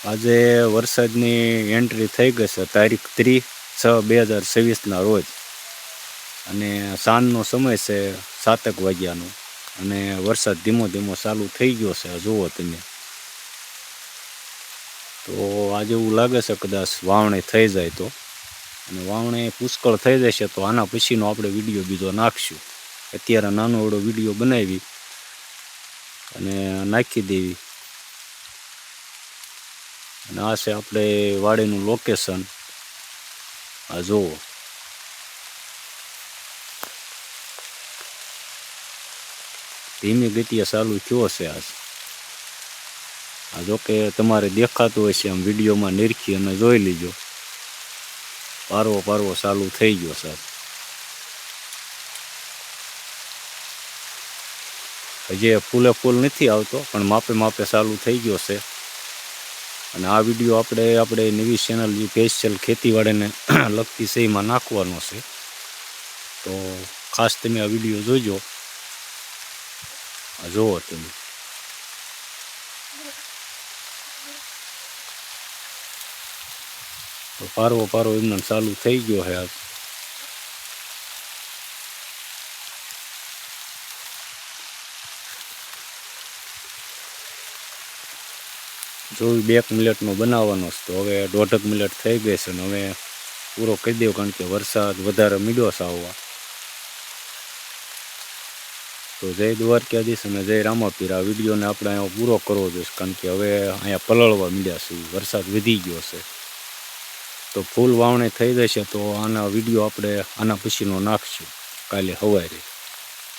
આજે વરસાદની એન્ટ્રી થઈ ગઈ છે તારીખ 30/6/2026ના રોજ અને સાંજનો સમય છે 7 વાગ્યાનો અને વરસાદ ધીમો ધીમો ચાલુ થઈ ગયો છે. જુઓ તમે તો આજે એવું લાગે છે કદાચ વાવણી થઈ જાય તો, અને વાવણી પુષ્કળ થઈ જશે તો આના પછીનો આપણે વિડીયો બીજો નાખશું. અત્યારે નાનો એવડો વિડીયો બનાવી અને નાખી દેવી. અને આ છે આપણે વાડીનું લોકેશન. આ જુઓ ધીમી ગતિએ ચાલુ થયો છે આજ. આ જોકે તમારે દેખાતું હોય છે આમ વિડીયોમાં નિરખી અને જોઈ લીજો. પારવો પારવો ચાલુ થઈ ગયો છે. હજી ફૂલે ફૂલ નથી આવતો પણ માપે માપે ચાલુ થઈ ગયો છે. અને આ વિડીયો આપણે નવી ચેનલ જે સ્પેશિયલ ખેતીવાડીને લગતી છે એમાં નાખવાનો છે. તો ખાસ તમે આ વિડીયો જોજો. આ જુઓ તમે તો પારવો પારવો એમને ચાલુ થઈ ગયો છે આજ. જો 2 મિનિટનો બનાવવાનો છે તો હવે 1.5 મિનિટ થઈ ગઈ છે. અને હવે પૂરો કરી દેવો કારણ કે વરસાદ વધારે મીડ્યો છે આવવા. તો જય દ્વારકાધીશ અને જય રામાપીર. આ વિડીયોને આપણે અહીંયા પૂરો કરવો જોઈએ કારણ કે હવે અહીંયા પલળવા મીડ્યા છે, વરસાદ વધી ગયો છે. તો ફૂલ વાવણી થઈ જશે તો આના વિડીયો આપણે આના પછીનો નાખશું કાલે સવારે.